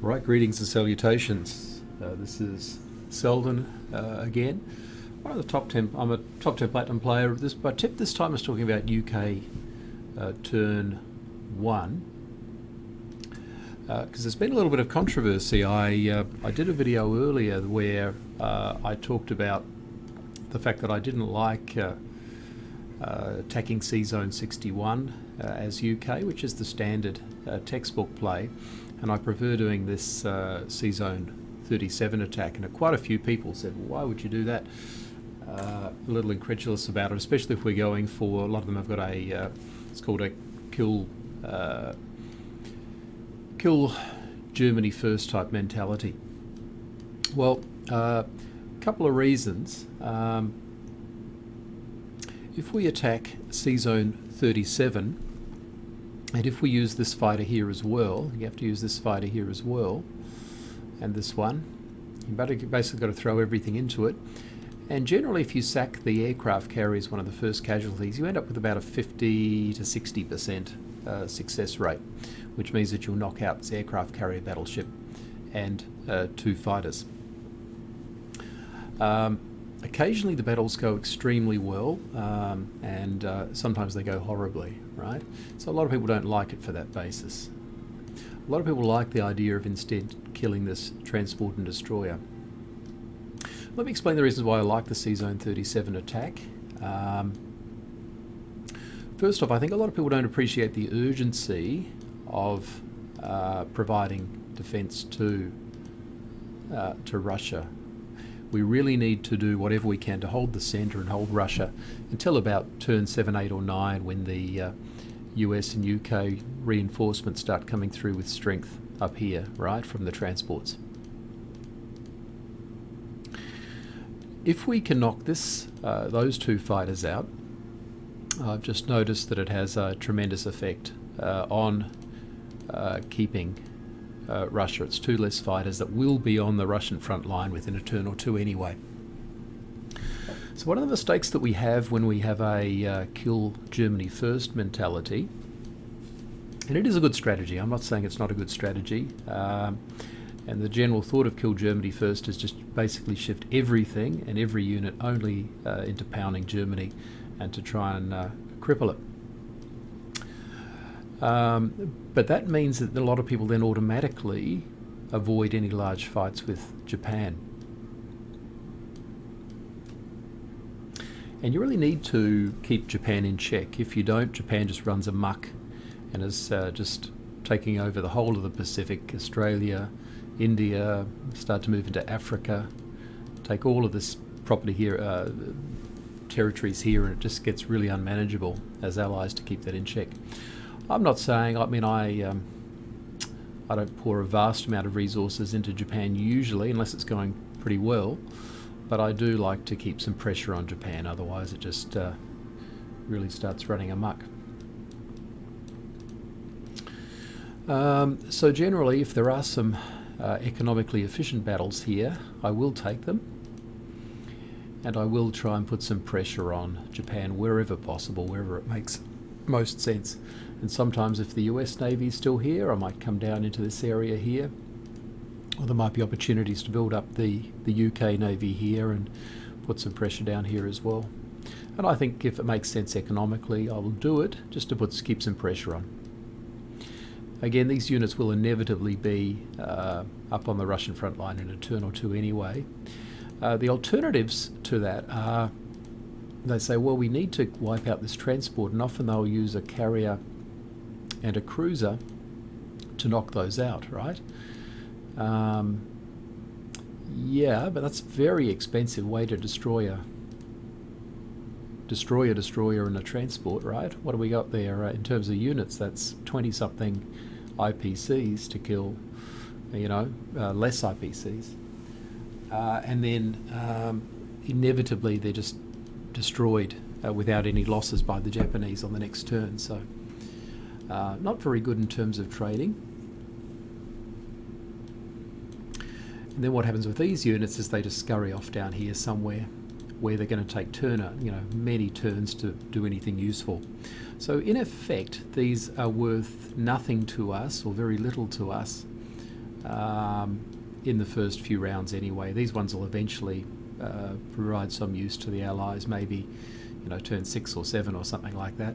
Right, greetings and salutations. This is Seldon again. One of the top 10. I'm a top 10 platinum player. My tip this time is talking about UK turn one, because there's been a little bit of controversy. I did a video earlier where I talked about the fact that I didn't like attacking C zone 61 as UK, which is the standard textbook play, and I prefer doing this C zone 37 attack. And quite a few people said, well, why would you do that? A little incredulous about it, especially if we're going for, a lot of them have got a it's called a kill Germany first type mentality. Well, a couple of reasons. If we attack C zone 37, and if we use this fighter here as well, you have to use this fighter here as well, and this one, you basically got to throw everything into it. And generally, if you sack the aircraft carrier as one of the first casualties, you end up with about a 50 to 60% success rate, which means that you'll knock out this aircraft carrier battleship and two fighters. Occasionally the battles go extremely well, and sometimes they go horribly, right? So a lot of people don't like it for that basis. A lot of people like the idea of instead killing this transport and destroyer. Let me explain the reasons why I like the C zone 37 attack. First off, I think a lot of people don't appreciate the urgency of providing defense to Russia. We really need to do whatever we can to hold the centre and hold Russia until about turn 7, 8 or 9, when the US and UK reinforcements start coming through with strength up here, right, from the transports. If we can knock those two fighters out, I've just noticed that it has a tremendous effect on keeping Russia. It's two less fighters that will be on the Russian front line within a turn or two anyway. So one of the mistakes that we have when we have a kill Germany first mentality, and it is a good strategy, I'm not saying it's not a good strategy, and the general thought of kill Germany first is just basically shift everything and every unit only into pounding Germany and to try and cripple it. But that means that a lot of people then automatically avoid any large fights with Japan. And you really need to keep Japan in check. If you don't, Japan just runs amok and is just taking over the whole of the Pacific, Australia, India, start to move into Africa, take all of this property here, territories here, and it just gets really unmanageable as allies to keep that in check. I'm not saying, I don't pour a vast amount of resources into Japan usually, unless it's going pretty well, but I do like to keep some pressure on Japan, otherwise it just really starts running amok. So generally, if there are some economically efficient battles here, I will take them, and I will try and put some pressure on Japan wherever possible, wherever it makes most sense. And sometimes if the US Navy is still here, I might come down into this area here, or there might be opportunities to build up the UK Navy here and put some pressure down here as well. And I think if it makes sense economically, I will do it just to keep some pressure on. Again, these units will inevitably be up on the Russian front line in a turn or two anyway. The alternatives to that are, they say, well, we need to wipe out this transport, and often they'll use a carrier and a cruiser to knock those out, right? Yeah, but that's a very expensive way to destroy a destroyer and a transport, right? What do we got there in terms of units? That's 20-something IPCs to kill, less IPCs. And then inevitably they're just destroyed without any losses by the Japanese on the next turn. So not very good in terms of trading. And then what happens with these units is they just scurry off down here somewhere where they're going to take many turns to do anything useful. So in effect, these are worth nothing to us, or very little to us, in the first few rounds anyway. These ones will eventually provide some use to the Allies, maybe, you know, turn 6 or 7 or something like that.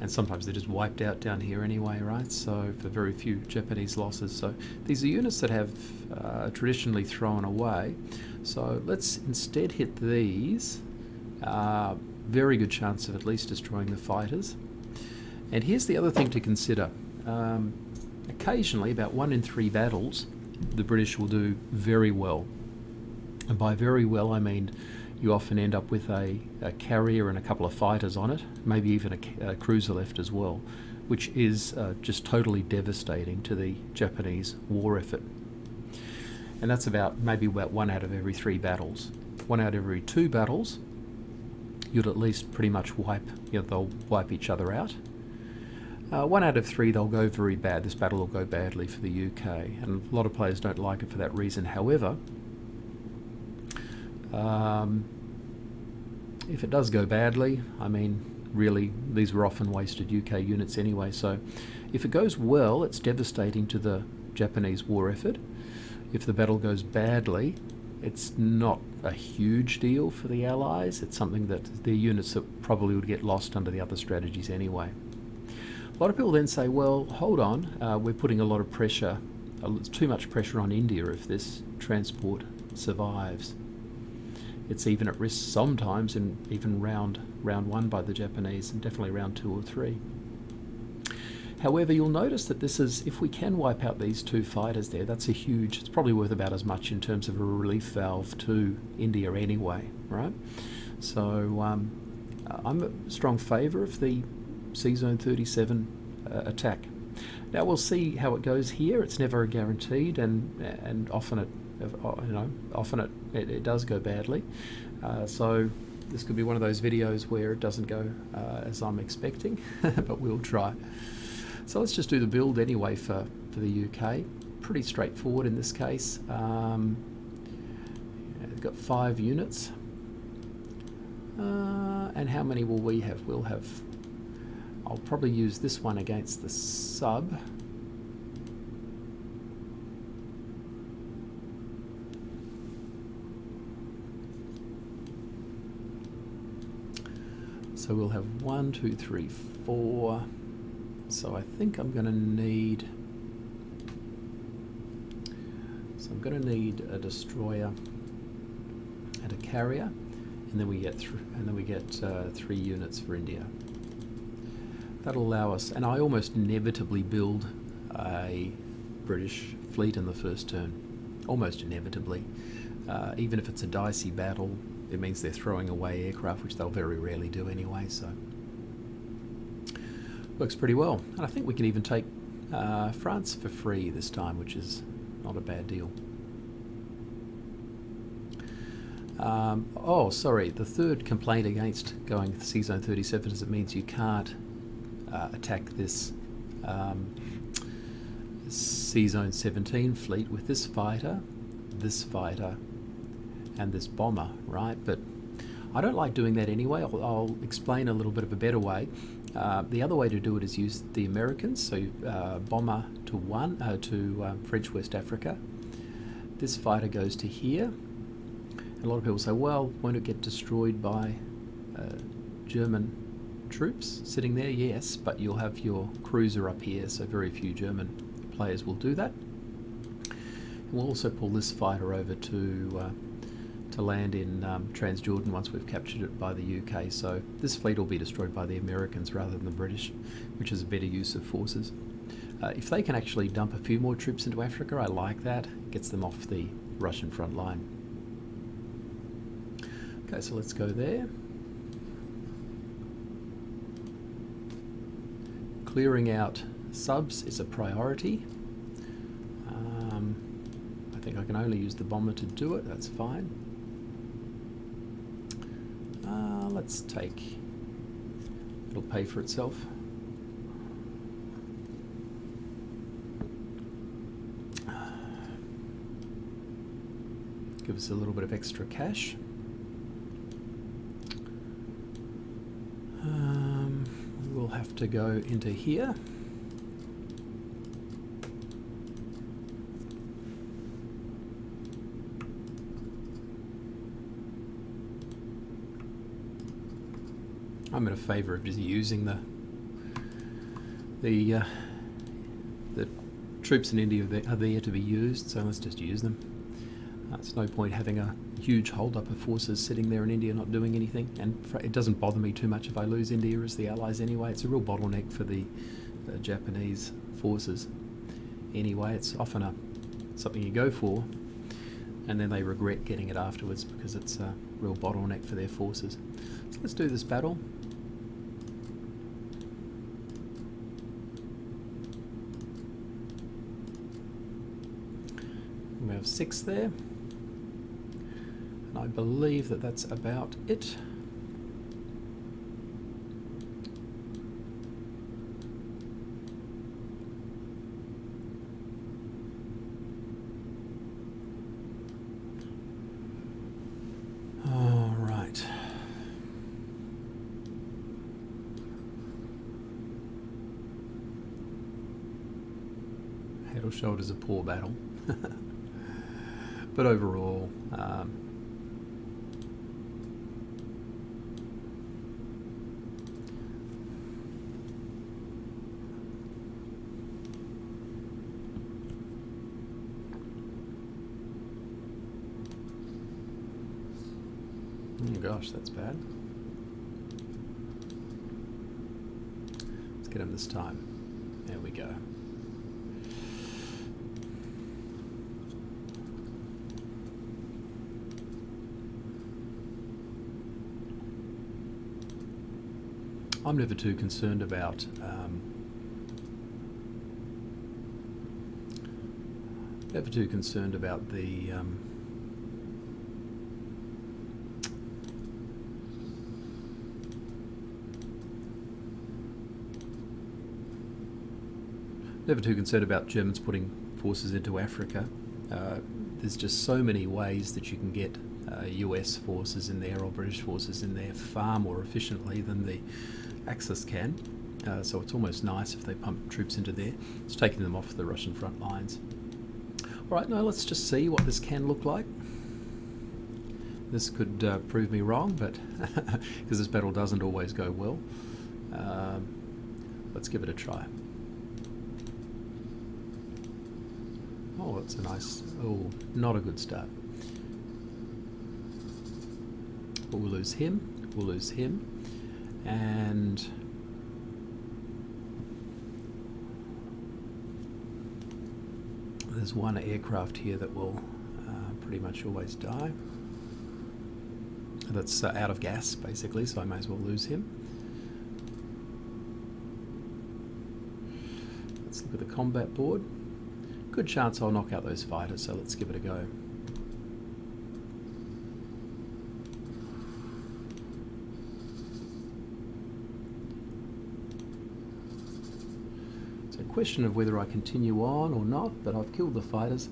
And sometimes they're just wiped out down here anyway, right? So for very few Japanese losses. So these are units that have traditionally thrown away. So let's instead hit these. Very good chance of at least destroying the fighters. And here's the other thing to consider. Occasionally, about 1 in 3 battles, the British will do very well. And by very well, I mean you often end up with a carrier and a couple of fighters on it, maybe even a cruiser left as well, which is just totally devastating to the Japanese war effort. And that's maybe about 1 out of every 3 battles. 1 out of every 2 battles, you'd at least pretty much they'll wipe each other out. 1 out of 3, they'll go very bad. This battle will go badly for the UK, and a lot of players don't like it for that reason. However, if it does go badly, I mean, really, these were often wasted UK units anyway, so if it goes well, it's devastating to the Japanese war effort. If the battle goes badly, it's not a huge deal for the Allies. It's something that the units that probably would get lost under the other strategies anyway. A lot of people then say, well, hold on, we're putting a lot of pressure, too much pressure on India if this transport survives. It's even at risk sometimes in even round 1 by the Japanese, and definitely round 2 or 3. However, you'll notice that this is, if we can wipe out these 2 fighters there, that's it's probably worth about as much in terms of a relief valve to India anyway, right? So I'm a strong favour of the Sea Zone 37 attack. Now we'll see how it goes here. It's never guaranteed, and often it does go badly. So this could be one of those videos where it doesn't go as I'm expecting, but we'll try. So let's just do the build anyway for the UK. Pretty straightforward in this case. We've got 5 units. And how many will we have? I'll probably use this one against the sub. So we'll have 1, 2, 3, 4. So I think I'm going to need. So I'm going to need a destroyer and a carrier, and then we get 3 units for India. That'll allow us, and I almost inevitably build a British fleet in the first turn. Almost inevitably. Even if it's a dicey battle, it means they're throwing away aircraft, which they'll very rarely do anyway, so works pretty well. And I think we can even take France for free this time, which is not a bad deal. Oh, sorry, the third complaint against going with Sea Zone 37 is it means you can't attack this Sea Zone 17 fleet with this fighter, and this bomber, right? But I don't like doing that anyway. I'll explain a little bit of a better way. The other way to do it is use the Americans, so bomber to French West Africa. This fighter goes to here. And a lot of people say, well, won't it get destroyed by German troops sitting there? Yes, but you'll have your cruiser up here, so very few German players will do that. And we'll also pull this fighter over to land in Transjordan once we've captured it by the UK. So this fleet will be destroyed by the Americans rather than the British, which is a better use of forces. If they can actually dump a few more troops into Africa, I like that. It gets them off the Russian front line. Okay, so let's go there. Clearing out subs is a priority. I think I can only use the bomber to do it, that's fine. Let's take, it'll pay for itself. Give us a little bit of extra cash. We'll have to go into here. I'm in a favour of just using the troops in India are there to be used, so let's just use them. It's no point having a huge hold-up of forces sitting there in India not doing anything, and it doesn't bother me too much if I lose India as the allies anyway. It's a real bottleneck for the Japanese forces anyway. It's often something you go for and then they regret getting it afterwards because it's a real bottleneck for their forces. So let's do this battle. We have 6 there, and I believe that that's about it. All right. Head or shoulders a poor battle. But overall, oh gosh, that's bad. Let's get him this time. There we go. I'm never too concerned about the Germans putting forces into Africa. There's just so many ways that you can get US forces in there or British forces in there far more efficiently than the Axis can. So it's almost nice if they pump troops into there. It's taking them off the Russian front lines. Alright, now let's just see what this can look like. This could prove me wrong, but because this battle doesn't always go well. Let's give it a try. Oh, that's a nice... Oh, not a good start. But we'll lose him, and there's one aircraft here that will pretty much always die. That's out of gas, basically, so I may as well lose him. Let's look at the combat board. Good chance I'll knock out those fighters, so let's give it a go. It's a question of whether I continue on or not, but I've killed the fighters.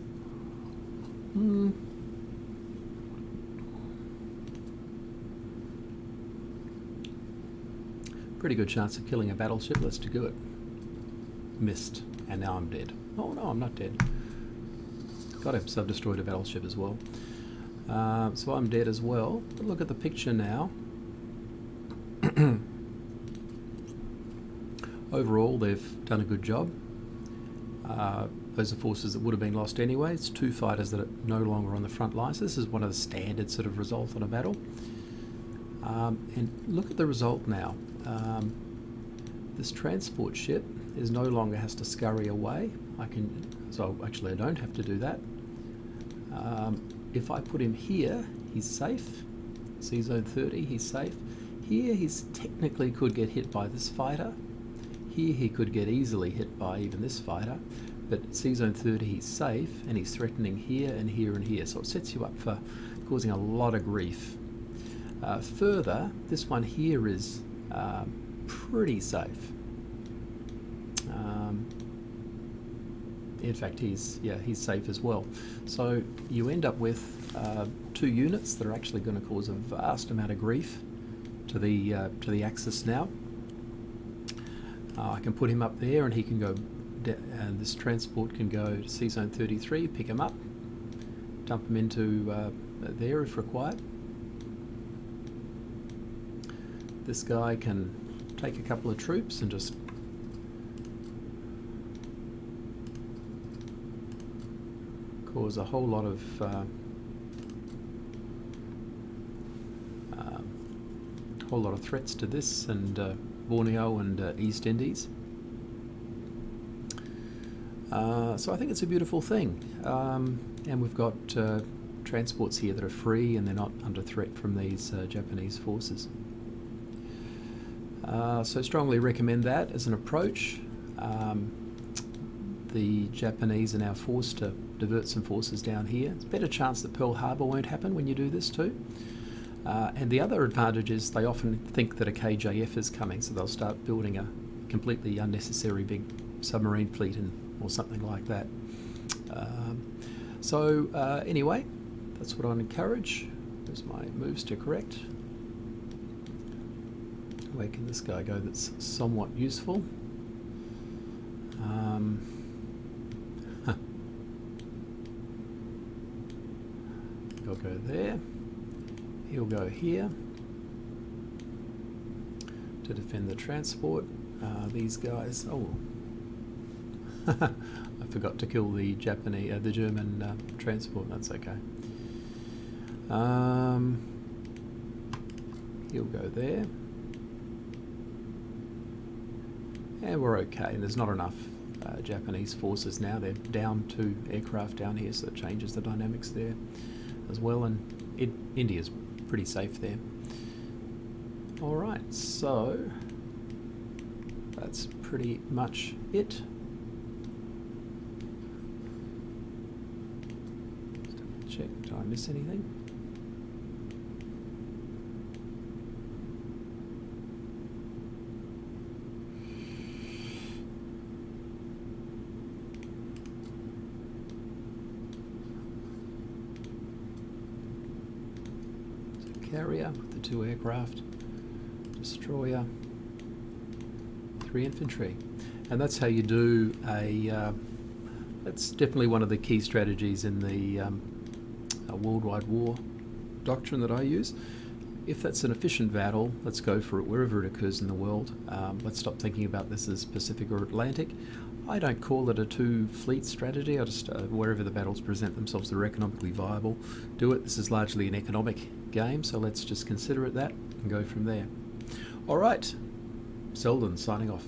Pretty good chance of killing a battleship. Let's do it. Missed, and now I'm dead. Oh no, I'm not dead. Got him, so I've destroyed a battleship as well. So I'm dead as well. But look at the picture now. Overall, they've done a good job. Those are forces that would have been lost anyway. It's 2 fighters that are no longer on the front lines. This is one of the standard sort of results on a battle. And look at the result now. This transport ship is no longer has to scurry away. So actually I don't have to do that. If I put him here, he's safe. See zone 30, he's safe. Here he's technically could get hit by this fighter. Here he could get easily hit by even this fighter. But see zone 30, he's safe, and he's threatening here and here and here. So it sets you up for causing a lot of grief. Further, this one here is pretty safe. In fact, he's safe as well. So you end up with 2 units that are actually going to cause a vast amount of grief to the Axis now. I can put him up there, and he can go, and this transport can go to C zone 33, pick him up, dump him into there if required. this guy can take a couple of troops and just cause a whole lot of threats to this and Borneo and East Indies. So I think it's a beautiful thing, and we've got transports here that are free and they're not under threat from these Japanese forces. So strongly recommend that as an approach. The Japanese are now forced to divert some forces down here. It's a better chance that Pearl Harbor won't happen when you do this too. And the other advantage is they often think that a KJF is coming, so they'll start building a completely unnecessary big submarine fleet or something like that. Anyway, that's what I'd encourage. There's my moves to correct. Where can this guy go that's somewhat useful? He'll go there. He'll go here to defend the transport. These guys. Oh, I forgot to kill the German transport. That's okay. He'll go there. And we're okay. There's not enough Japanese forces now. They're down 2 aircraft down here, so it changes the dynamics there as well. And India's pretty safe there. Alright, so that's pretty much it. Just check, did I miss anything? Carrier with the 2 aircraft, destroyer, 3 infantry, and that's how you do that's definitely one of the key strategies in the worldwide war doctrine that I use. If that's an efficient battle, let's go for it wherever it occurs in the world. Let's stop thinking about this as Pacific or Atlantic. I don't call it a 2-fleet strategy. I just wherever the battles present themselves that are economically viable, do it. This is largely an economic game, so let's just consider it that and go from there. All right, Seldon signing off.